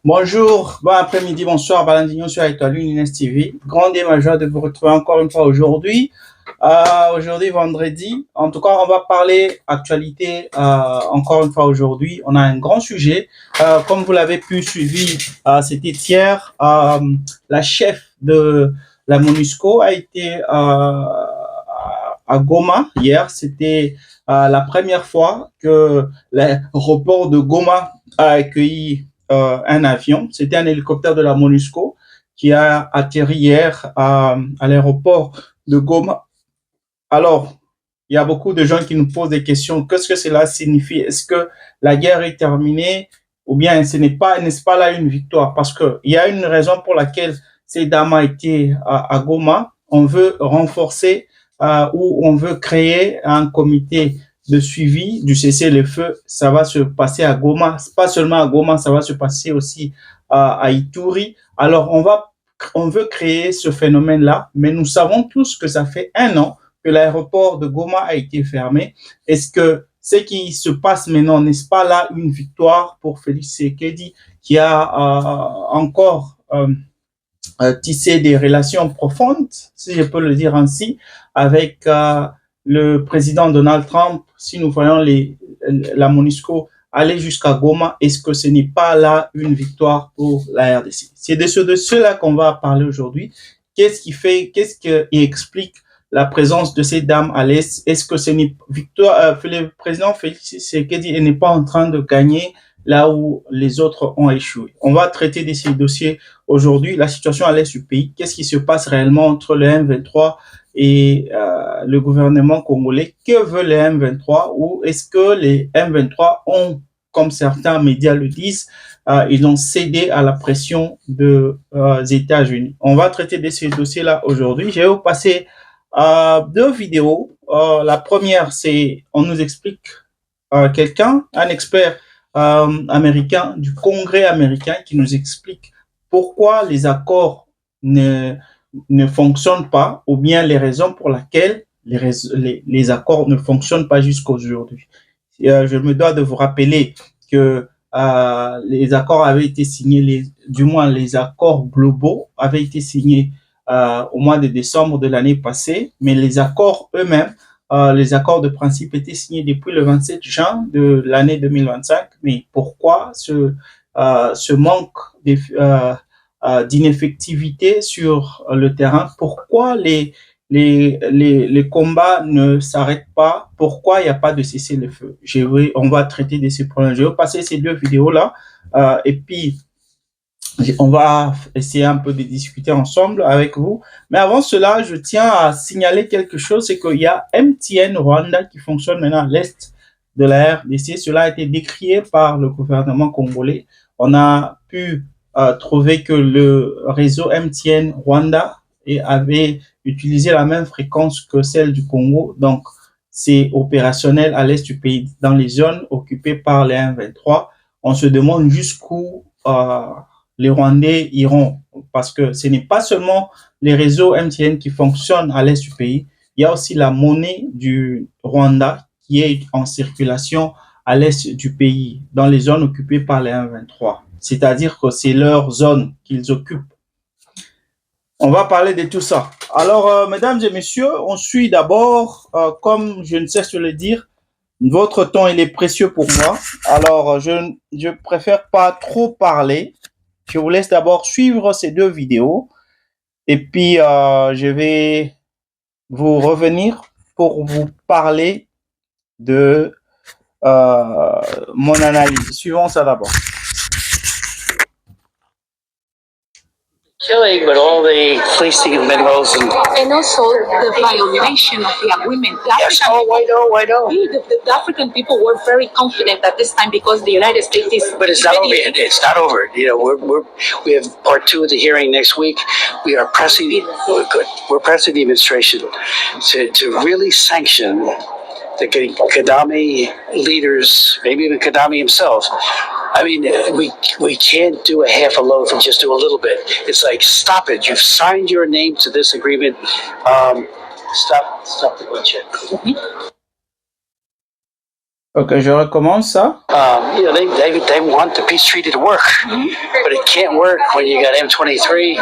Bonjour, bon après-midi, bonsoir, Balandino sur Étoile Inès TV. Grande et ma joie de vous retrouver encore une fois aujourd'hui. Aujourd'hui, vendredi. En tout cas, on va parler actualité encore une fois aujourd'hui. On a un grand sujet. Comme vous l'avez pu suivre, c'était hier. La chef de la MONUSCO a été à Goma hier. C'était la première fois que l'aéroport de Goma a accueilli un avion. C'était un hélicoptère de la MONUSCO qui a atterri hier à l'aéroport de Goma. Alors, il y a beaucoup de gens qui nous posent des questions. Qu'est-ce que cela signifie? Est-ce que la guerre est terminée ou bien ce n'est-ce pas là une victoire? Parce qu'il y a une raison pour laquelle ces dames ont été à Goma. On veut renforcer ou on veut créer un comité de suivi du cessez-le-feu. Ça va se passer à Goma. Pas seulement à Goma, ça va se passer aussi à Ituri. Alors, on veut créer ce phénomène-là, mais nous savons tous que ça fait 1 an que l'aéroport de Goma a été fermé. Est-ce que ce qui se passe maintenant, n'est-ce pas là une victoire pour Félix Tshisekedi qui a encore tissé des relations profondes, si je peux le dire ainsi, avec le président Donald Trump? Si nous voyons la MONUSCO aller jusqu'à Goma, est-ce que ce n'est pas là une victoire pour la RDC? C'est de cela qu'on va parler aujourd'hui. Qu'est-ce qui explique la présence de ces dames à l'Est? Est-ce que ce n'est victoire, le président Félix Tshisekedi n'est pas en train de gagner là où les autres ont échoué? On va traiter de ces dossiers aujourd'hui. La situation à l'Est du pays, qu'est-ce qui se passe réellement entre le M23 et le gouvernement congolais? Que veut le M23? Ou est-ce que les M23 ont, comme certains médias le disent, ils ont cédé à la pression des États-Unis? On va traiter de ces dossiers-là aujourd'hui. Je vais vous passer 2 vidéos. La première, c'est on nous explique un expert américain du Congrès américain qui nous explique pourquoi les accords ne fonctionnent pas, ou bien les raisons pour lesquelles les accords ne fonctionnent pas jusqu'à aujourd'hui. Je me dois de vous rappeler que les accords avaient été signés, du moins les accords globaux avaient été signés au mois de décembre de l'année passée, mais les accords eux-mêmes, les accords de principe étaient signés depuis le 27 juin de l'année 2025. Mais pourquoi ce manque d'ineffectivité sur le terrain? Pourquoi les combats ne s'arrêtent pas? Pourquoi il n'y a pas de cessez-le-feu? On va traiter de ces problèmes. Je vais passer ces 2 vidéos-là et puis on va essayer un peu de discuter ensemble avec vous. Mais avant cela, je tiens à signaler quelque chose, c'est qu'il y a MTN Rwanda qui fonctionne maintenant à l'est de la RDC. Cela a été décrié par le gouvernement congolais. On a pu trouver que le réseau MTN Rwanda avait utilisé la même fréquence que celle du Congo. Donc, c'est opérationnel à l'est du pays, dans les zones occupées par les M23. On se demande jusqu'où les Rwandais iront, parce que ce n'est pas seulement les réseaux MTN qui fonctionnent à l'est du pays, il y a aussi la monnaie du Rwanda qui est en circulation à l'est du pays, dans les zones occupées par les M23. C'est-à-dire que c'est leur zone qu'ils occupent. On va parler de tout ça. Alors, mesdames et messieurs, on suit d'abord, comme je ne cesse de le dire, votre temps, il est précieux pour moi. Alors, je préfère pas trop parler. Je vous laisse d'abord suivre ces 2 vidéos et puis je vais vous revenir pour vous parler de mon analyse. Suivons ça d'abord. killing, but all the fleecing of minerals and also the violation of the agreement. Yes, I know. The African people were very confident at this time because the United States is. But it's not over. It's not over. You know, we have part 2 of the hearing next week. We are pressing. We're pressing the administration to really sanction the Gaddafi leaders, maybe even Gaddafi himself. I mean, we can't do a half a loaf and just do a little bit. It's like, stop it. You've signed your name to this agreement. Stop the bloodshed. Ok, je recommence ça. You know, they want the peace treaty to work, but it can't work when you got M23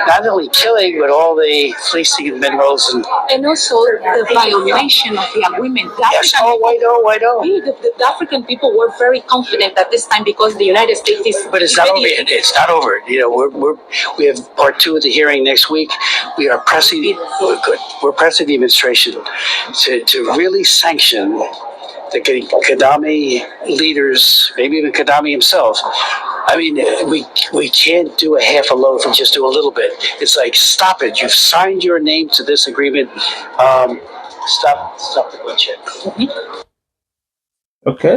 not only killing, but all the fleecing of minerals and also the violation of the agreement. Yes, I know. The African people were very confident at this time because the United States is. But it's not over. It's not over. You know, we have part 2 of the hearing next week. We are pressing. We're pressing the administration to really sanction the Gaddafi leaders, maybe even Gaddafi himself. I mean, we can't do a half a loaf and just do a little bit. It's like, stop it. You've signed your name to this agreement. Stop the bloodshed. Ok,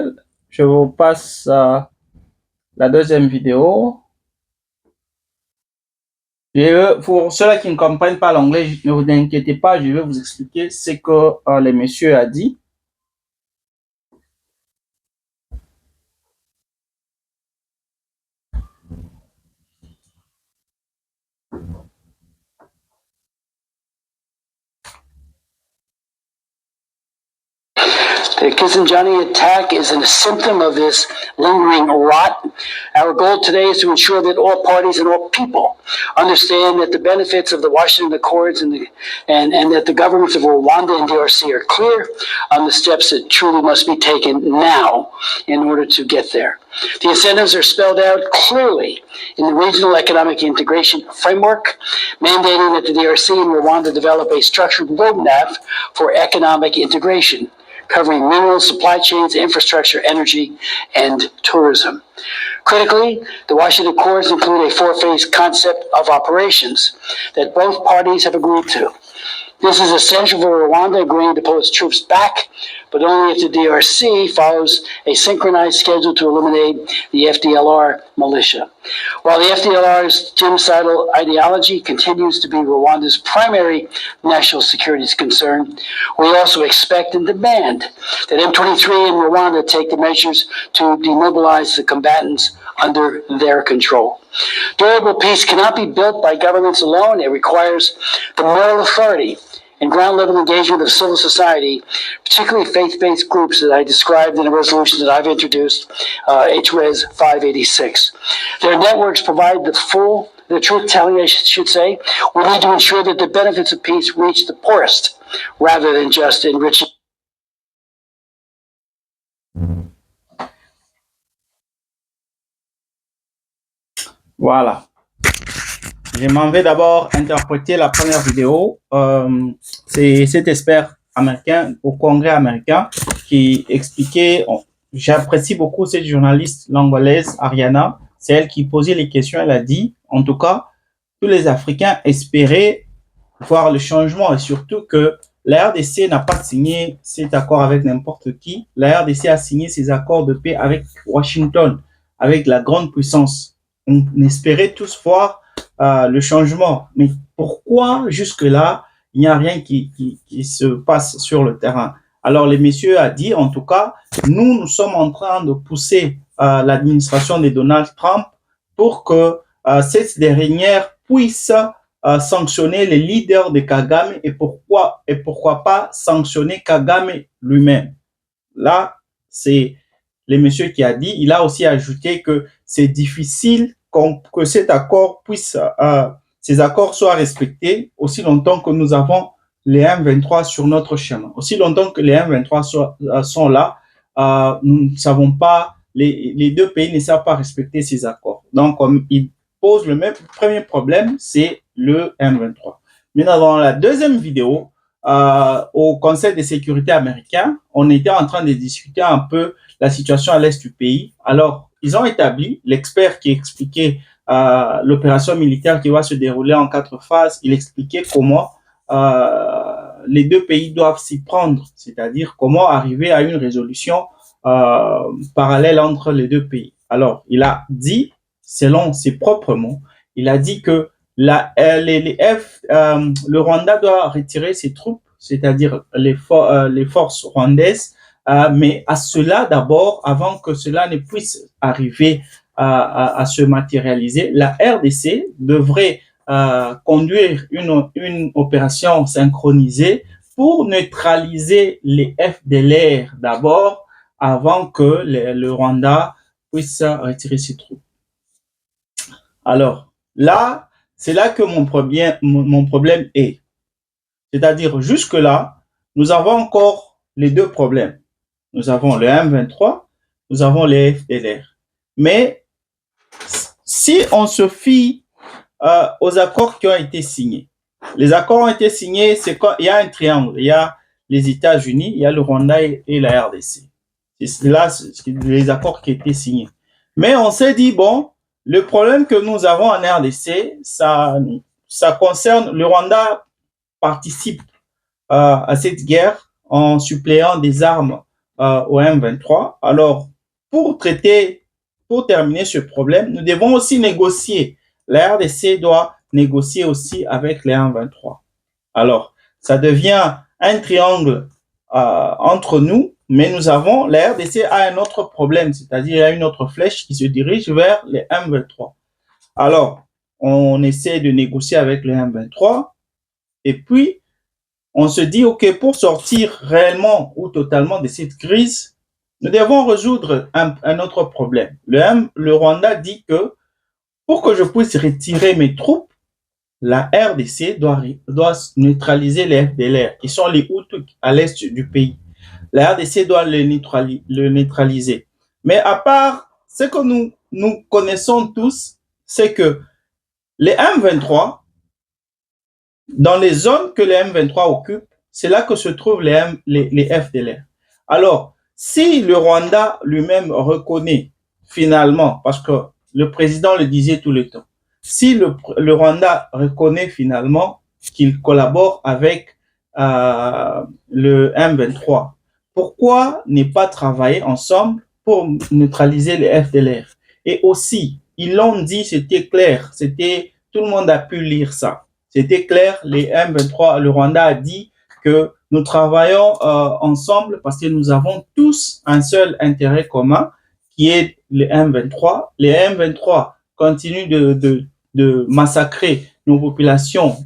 je vous passe la deuxième vidéo. Pour ceux qui ne comprennent pas l'anglais, ne vous inquiétez pas, je vais vous expliquer ce que le monsieur a dit. The Kissinjani attack is a symptom of this lingering rot. Our goal today is to ensure that all parties and all people understand that the benefits of the Washington Accords and that the governments of Rwanda and DRC are clear on the steps that truly must be taken now in order to get there. The incentives are spelled out clearly in the Regional Economic Integration Framework, mandating that the DRC and Rwanda develop a structured roadmap for economic integration, covering minerals, supply chains, infrastructure, energy, and tourism. Critically, the Washington Accords include a 4-phase concept of operations that both parties have agreed to. This is essential for Rwanda agreeing to pull its troops back, but only if the DRC follows a synchronized schedule to eliminate the FDLR militia. While the FDLR's genocidal ideology continues to be Rwanda's primary national security concern, we also expect and demand that M23 and Rwanda take the measures to demobilize the combatants under their control. Durable peace cannot be built by governments alone. It requires the moral authority and ground-level engagement of civil society, particularly faith-based groups that I described in a resolution that I've introduced, HRES 586. Their networks provide the truth-telling, I should say. We need to ensure that the benefits of peace reach the poorest, rather than just enriching. Voilà. Je m'en vais d'abord interpréter la première vidéo. C'est cet expert américain au Congrès américain qui expliquait, j'apprécie beaucoup cette journaliste langolaise, Ariana, c'est elle qui posait les questions, elle a dit, en tout cas, tous les Africains espéraient voir le changement et surtout que la RDC n'a pas signé cet accord avec n'importe qui. La RDC a signé ses accords de paix avec Washington, avec la grande puissance. On espérait tous voir le changement. Mais pourquoi jusque-là, il n'y a rien qui se passe sur le terrain? Alors, le monsieur a dit, en tout cas, nous sommes en train de pousser l'administration de Donald Trump pour que cette dernière puisse sanctionner les leaders de Kagame et pourquoi pas sanctionner Kagame lui-même. Là, c'est le monsieur qui a dit. Il a aussi ajouté que c'est difficile que cet accord puisse, ces accords soient respectés aussi longtemps que nous avons les M23 sur notre chemin. Aussi longtemps que les M23 sont là, nous ne savons pas, les deux pays ne savent pas respecter ces accords. Donc, il pose le premier problème, c'est le M23. Maintenant, dans la deuxième vidéo, au Conseil de sécurité américain, on était en train de discuter un peu la situation à l'est du pays. Alors, ils ont établi, l'expert qui expliquait l'opération militaire qui va se dérouler en 4 phases. Il expliquait comment les deux pays doivent s'y prendre, c'est-à-dire comment arriver à une résolution parallèle entre les deux pays. Alors, il a dit, selon ses propres mots, il a dit que le Rwanda doit retirer ses troupes, c'est-à-dire les forces rwandaises, mais à cela d'abord, avant que cela ne puisse arriver à se matérialiser, la RDC devrait conduire une opération synchronisée pour neutraliser les FDLR d'abord, avant que le Rwanda puisse retirer ses troupes. Alors, là, c'est là que mon problème est. C'est-à-dire, jusque-là, nous avons encore les deux problèmes. Nous avons le M23, nous avons les FDLR. Mais si on se fie aux accords qui ont été signés, les accords ont été signés, c'est quoi? Il y a un triangle. Il y a les États-Unis, il y a le Rwanda et la RDC. C'est là les accords qui ont été signés. Mais on s'est dit, bon, le problème que nous avons en RDC, ça concerne le Rwanda participe à cette guerre en suppléant des armes au M23. Alors, pour terminer ce problème, nous devons aussi négocier. La RDC doit négocier aussi avec les M23. Alors, ça devient un triangle entre nous, mais la RDC a un autre problème, c'est-à-dire il y a une autre flèche qui se dirige vers les M23. Alors, on essaie de négocier avec les M23 et puis on se dit, OK, pour sortir réellement ou totalement de cette crise, nous devons résoudre un autre problème. Le Rwanda dit que pour que je puisse retirer mes troupes, la RDC doit neutraliser les FDLR, qui sont les Hutus à l'est du pays. La RDC doit le neutraliser. Mais à part ce que nous connaissons tous, c'est que les M23, dans les zones que les M23 occupent, c'est là que se trouvent les FDLR. Alors, si le Rwanda lui-même reconnaît finalement, parce que le président le disait tout le temps, si le Rwanda reconnaît finalement qu'il collabore avec le M23, pourquoi ne pas travailler ensemble pour neutraliser les FDLR? Et aussi, ils l'ont dit, c'était clair, tout le monde a pu lire ça. C'était clair, les M23, le Rwanda a dit que nous travaillons ensemble parce que nous avons tous un seul intérêt commun qui est les M23. Les M23 continuent de massacrer nos populations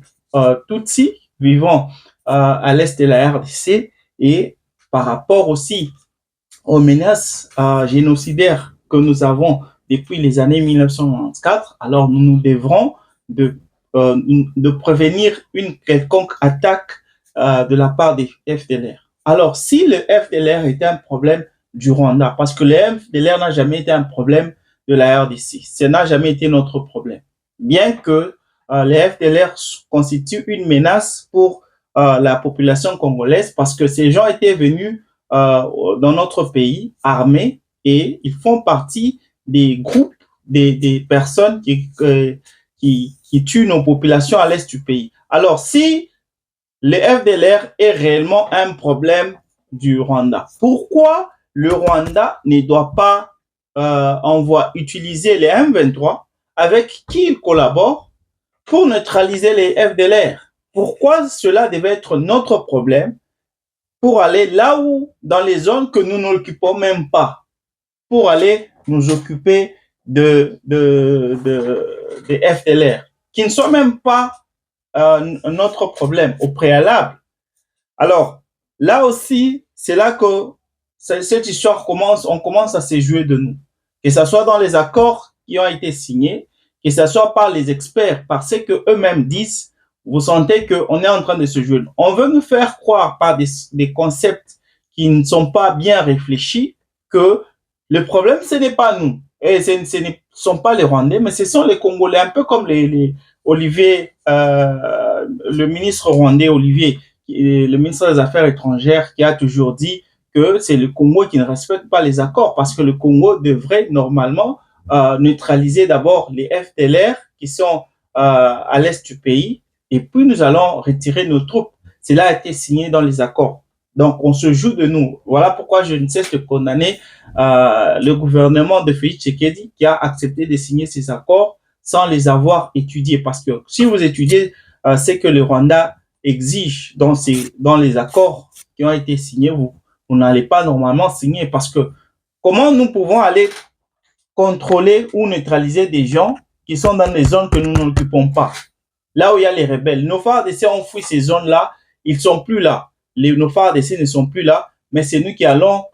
Tutsi vivant à l'est de la RDC et par rapport aussi aux menaces génocidaires que nous avons depuis les années 1994, alors nous devrons de prévenir une quelconque attaque de la part des FDLR. Alors, si le FDLR était un problème du Rwanda, parce que le FDLR n'a jamais été un problème de la RDC, ça n'a jamais été notre problème. Bien que les FDLR constituent une menace pour la population congolaise, parce que ces gens étaient venus dans notre pays armés et ils font partie des groupes, des personnes qui tuent nos populations à l'est du pays. Alors, si le FDLR est réellement un problème du Rwanda, pourquoi le Rwanda ne doit pas utiliser les M23 avec qui il collabore pour neutraliser les FDLR? Pourquoi cela devait être notre problème pour aller là où, dans les zones que nous n'occupons même pas, pour aller nous occuper des FDLR, qui ne sont même pas notre problème au préalable. Alors, là aussi, c'est là que cette histoire on commence à se jouer de nous. Que ce soit dans les accords qui ont été signés, que ce soit par les experts, parce que eux-mêmes disent, vous sentez qu'on est en train de se jouer. On veut nous faire croire par des concepts qui ne sont pas bien réfléchis que le problème, ce n'est pas nous. Et ce ne sont pas les Rwandais, mais ce sont les Congolais, un peu comme Olivier, le ministre rwandais Olivier, le ministre des Affaires étrangères, qui a toujours dit que c'est le Congo qui ne respecte pas les accords, parce que le Congo devrait normalement neutraliser d'abord les FDLR qui sont à l'est du pays, et puis nous allons retirer nos troupes. Cela a été signé dans les accords. Donc, on se joue de nous. Voilà pourquoi je ne cesse de condamner le gouvernement de Félix Tshisekedi qui a accepté de signer ces accords sans les avoir étudiés. Parce que si vous étudiez ce que le Rwanda exige dans les accords qui ont été signés, vous n'allez pas normalement signer. Parce que comment nous pouvons aller contrôler ou neutraliser des gens qui sont dans des zones que nous n'occupons pas? Là où il y a les rebelles. Nos FARDC ont fui ces zones-là, ils ne sont plus là. Nos FARDC ne sont plus là, mais c'est nous qui allons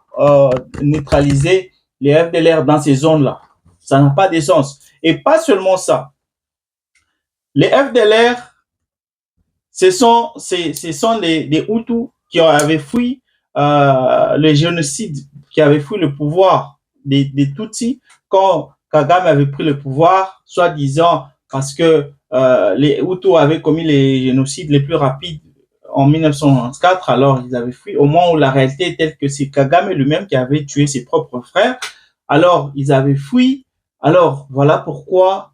neutraliser les FDLR dans ces zones-là. Ça n'a pas de sens. Et pas seulement ça. Les FDLR, ce sont les Hutus qui avaient fui le génocide, qui avaient fui le pouvoir des Tutsis quand Kagame avait pris le pouvoir, soi-disant parce que les Hutus avaient commis les génocides les plus rapides en 1994, alors ils avaient fui. Au moment où la réalité est telle que c'est Kagame lui-même qui avait tué ses propres frères, alors ils avaient fui. Alors voilà pourquoi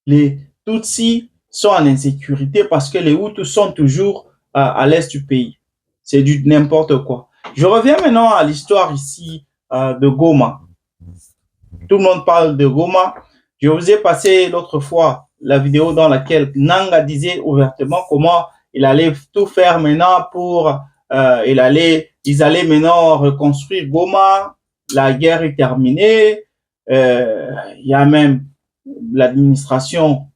les Tutsis sont en insécurité, parce que les Hutus sont toujours à l'est du pays. C'est du n'importe quoi. Je reviens maintenant à l'histoire ici de Goma. Tout le monde parle de Goma. Je vous ai passé l'autre fois la vidéo dans laquelle Nanga disait ouvertement comment il allait tout faire maintenant pour ils allaient maintenant reconstruire Goma. La guerre est terminée. Il y a même l'administration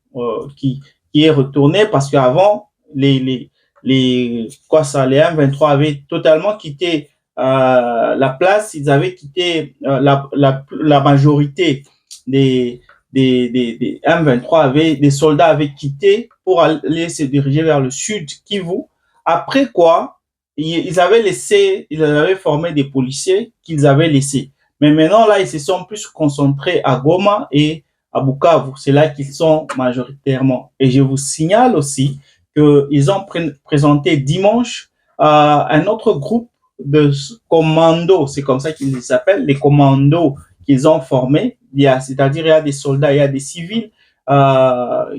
qui est retournée, parce qu'avant les M23 avaient totalement quitté la place. Ils avaient quitté la majorité des M23 des soldats avaient quitté pour aller se diriger vers le sud Kivu. Après quoi, ils avaient formé des policiers qu'ils avaient laissés. Mais maintenant, là, ils se sont plus concentrés à Goma et à Bukavu. C'est là qu'ils sont majoritairement. Et je vous signale aussi qu'ils ont présenté dimanche un autre groupe de commandos, c'est comme ça qu'ils s'appellent, les commandos qu'ils ont formés. C'est-à-dire il y a des soldats, il y a des civils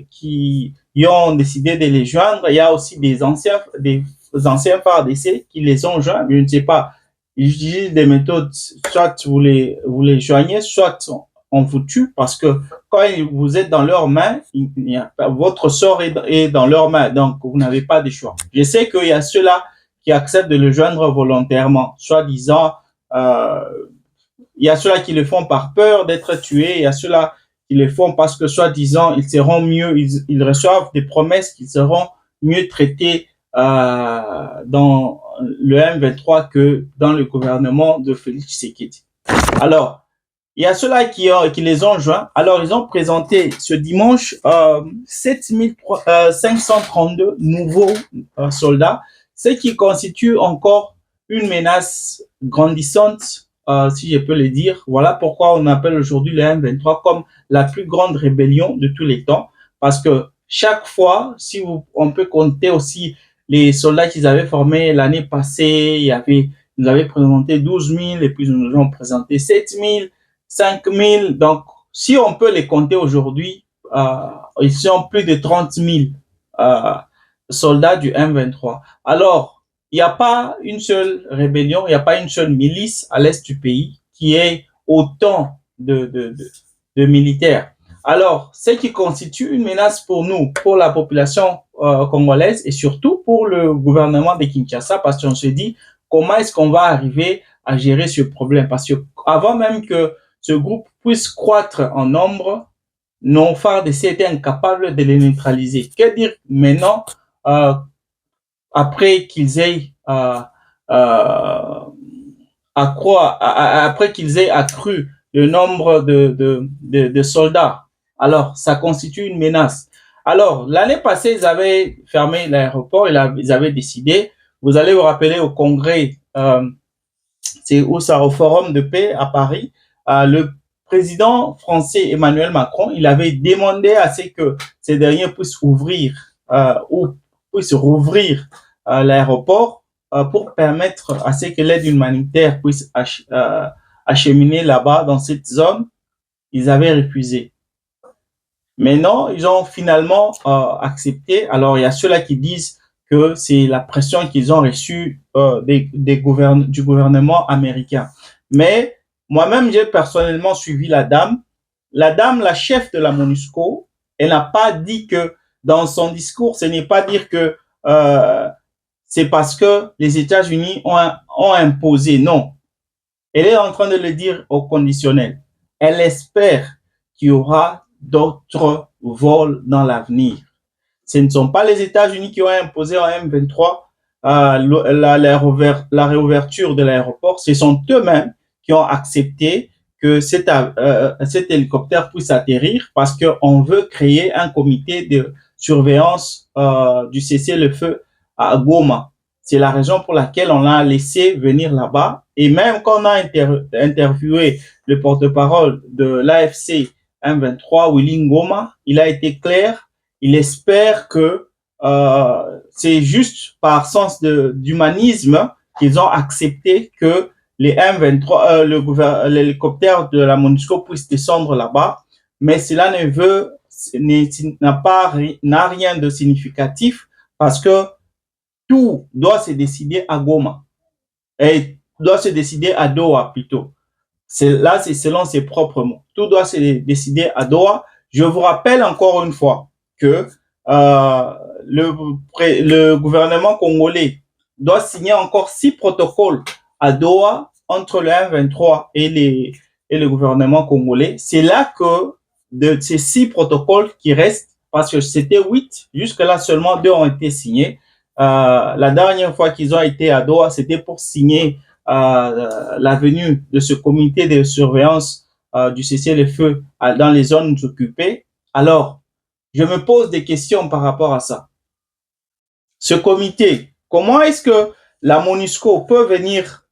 qui ont décidé de les joindre. Il y a aussi des anciens FARDC qui les ont joints. Je ne sais pas, ils utilisent des méthodes, soit vous les joignez, soit on vous tue, parce que quand vous êtes dans leurs mains, votre sort est dans leurs mains, donc vous n'avez pas de choix. Je sais qu'il y a ceux-là qui acceptent de le joindre volontairement, soi-disant, il y a ceux-là qui le font par peur d'être tués, il y a ceux-là qui le font parce que, soi-disant, ils seront mieux, ils reçoivent des promesses qu'ils seront mieux traités dans le M23 que dans le gouvernement de Félix Tshisekedi. Alors, il y a ceux-là qui les ont joints. Alors, ils ont présenté ce dimanche 7532 nouveaux soldats, ce qui constitue encore une menace grandissante, si je peux le dire. Voilà pourquoi on appelle aujourd'hui le M23 comme la plus grande rébellion de tous les temps. Parce que chaque fois, on peut compter aussi les soldats qu'ils avaient formés l'année passée, ils avaient présenté 12 000 et puis nous ont présenté 7 000. 5 000, donc si on peut les compter aujourd'hui, ils sont plus de 30 000 soldats du M23. Alors, il n'y a pas une seule rébellion, il n'y a pas une seule milice à l'est du pays qui ait autant de militaires. Alors, ce qui constitue une menace pour nous, pour la population congolaise et surtout pour le gouvernement de Kinshasa, parce qu'on se dit comment est-ce qu'on va arriver à gérer ce problème, parce que avant même que ce groupe puisse croître en nombre, nos FARDC étaient incapables de les neutraliser. Que dire maintenant, après qu'ils aient après qu'ils aient accru le nombre de soldats? Alors, ça constitue une menace. Alors, l'année passée, ils avaient fermé l'aéroport, ils avaient décidé, vous allez vous rappeler au congrès, c'est où ça, au Forum de paix à Paris, le président français Emmanuel Macron, il avait demandé à ce que ces derniers puissent ouvrir ou puissent rouvrir l'aéroport pour permettre à ce que l'aide humanitaire puisse acheminer là-bas dans cette zone. ils avaient refusé. Mais non, ils ont finalement accepté. Alors, il y a ceux-là qui disent que c'est la pression qu'ils ont reçue du gouvernement américain. Mais moi-même, j'ai personnellement suivi la dame. La dame, la chef de la MONUSCO, elle n'a pas dit que dans son discours, ce n'est pas dire que c'est parce que les États-Unis ont imposé. Non, elle est en train de le dire au conditionnel. Elle espère qu'il y aura d'autres vols dans l'avenir. Ce ne sont pas les États-Unis qui ont imposé en M23 la réouverture de l'aéroport. Ce sont eux-mêmes qui ont accepté que cet hélicoptère puisse atterrir parce qu'on veut créer un comité de surveillance du cessez-le-feu à Goma. C'est la raison pour laquelle on l'a laissé venir là-bas. Et même quand on a interviewé le porte-parole de l'AFC M23, Willy Ngoma, il a été clair. Il espère que c'est juste par sens d'humanisme qu'ils ont accepté que les M23, l'hélicoptère de la MONUSCO puisse descendre là-bas. Mais cela n'a rien de significatif parce que tout doit se décider à Goma et doit se décider à Doha plutôt. Là, c'est selon ses propres mots. Tout doit se décider à Doha. Je vous rappelle encore une fois que le gouvernement congolais doit signer encore 6 protocoles à Doha entre le M23 et le gouvernement congolais. C'est là que de ces 6 protocoles qui restent, parce que c'était 8, jusque-là seulement 2 ont été signés. La dernière fois qu'ils ont été à Doha, c'était pour signer la venue de ce comité de surveillance du cessez-le-feu dans les zones occupées. Alors, je me pose des questions par rapport à ça. Ce comité, comment est-ce que la MONUSCO peut venir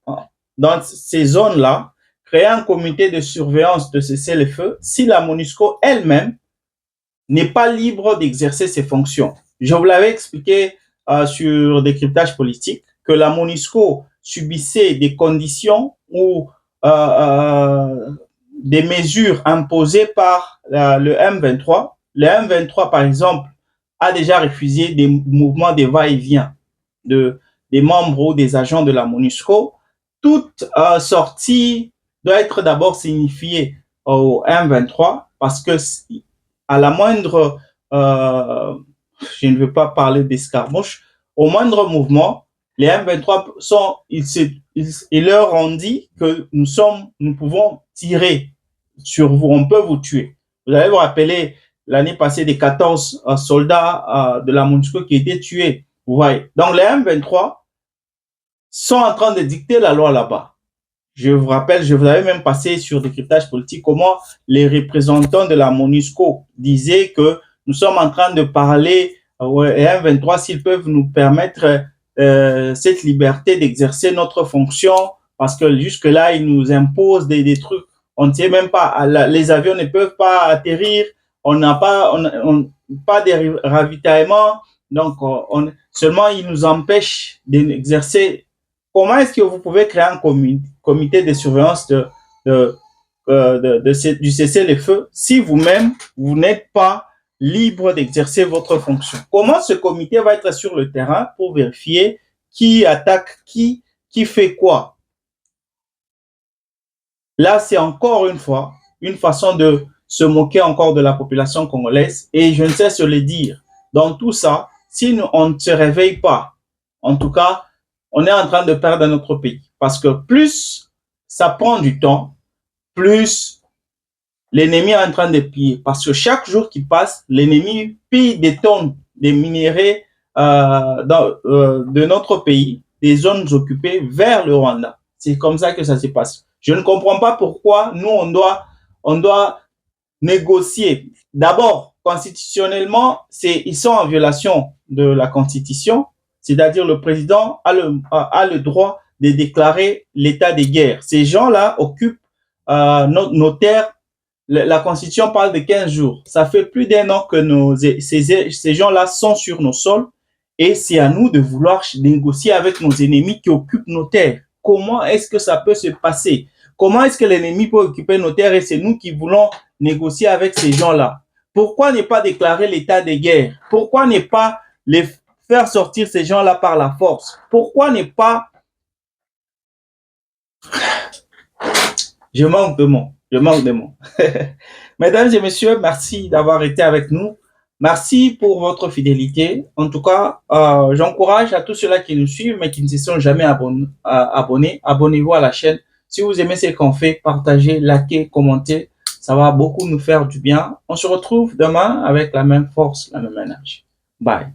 dans ces zones-là, créer un comité de surveillance de cessez-le-feu si la MONUSCO elle-même n'est pas libre d'exercer ses fonctions? Je vous l'avais expliqué sur Décryptage politique que la MONUSCO subissait des conditions ou des mesures imposées par le M23. Le M23, par exemple, a déjà refusé des mouvements de va-et-vient des membres ou des agents de la MONUSCO. Toute sortie doit être d'abord signifiée au M23 parce que à la moindre, je ne veux pas parler d'escarmouche, au moindre mouvement, les M23 ils leur ont dit que nous pouvons tirer sur vous, on peut vous tuer. Vous allez vous rappeler l'année passée des 14 soldats de la MONUSCO qui étaient tués. Vous voyez. Donc les M23 sont en train de dicter la loi là-bas. Je vous rappelle, je vous avais même passé sur Décryptage politique comment les représentants de la MONUSCO disaient que nous sommes en train de parler aux M23 s'ils peuvent nous permettre cette liberté d'exercer notre fonction parce que jusque-là, ils nous imposent des trucs. On ne sait même pas, les avions ne peuvent pas atterrir, on n'a pas, pas de ravitaillement, donc seulement ils nous empêchent d'exercer. Comment est-ce que vous pouvez créer un comité de surveillance du cessez-le-feu si vous-même, vous n'êtes pas libre d'exercer votre fonction? Comment ce comité va être sur le terrain pour vérifier qui attaque qui fait quoi? Là, c'est encore une fois une façon de se moquer encore de la population congolaise et je ne cesse de le dire. Dans tout ça, si on ne se réveille pas, en tout cas, on est en train de perdre notre pays. Parce que plus ça prend du temps, plus l'ennemi est en train de piller. Parce que chaque jour qui passe, l'ennemi pille des tonnes de minerais de notre pays, des zones occupées vers le Rwanda. C'est comme ça que ça se passe. Je ne comprends pas pourquoi nous, on doit négocier. D'abord, constitutionnellement, ils sont en violation de la Constitution. C'est-à-dire le président a le droit de déclarer l'état de guerre. Ces gens-là occupent nos terres. La Constitution parle de 15 jours. Ça fait plus d'1 an que ces gens-là sont sur nos sols et c'est à nous de vouloir négocier avec nos ennemis qui occupent nos terres. Comment est-ce que ça peut se passer? Comment est-ce que l'ennemi peut occuper nos terres et c'est nous qui voulons négocier avec ces gens-là? Pourquoi ne pas déclarer l'état de guerre? Pourquoi ne pas les faire sortir ces gens-là par la force? Pourquoi ne pas... Je manque de mots. Je manque de mots. Mesdames et messieurs, merci d'avoir été avec nous. Merci pour votre fidélité. En tout cas, j'encourage à tous ceux-là qui nous suivent, mais qui ne se sont jamais abonnés. Abonnez-vous à la chaîne. Si vous aimez ce qu'on fait, partagez, likez, commentez. Ça va beaucoup nous faire du bien. On se retrouve demain avec la même force, la même énergie. Bye.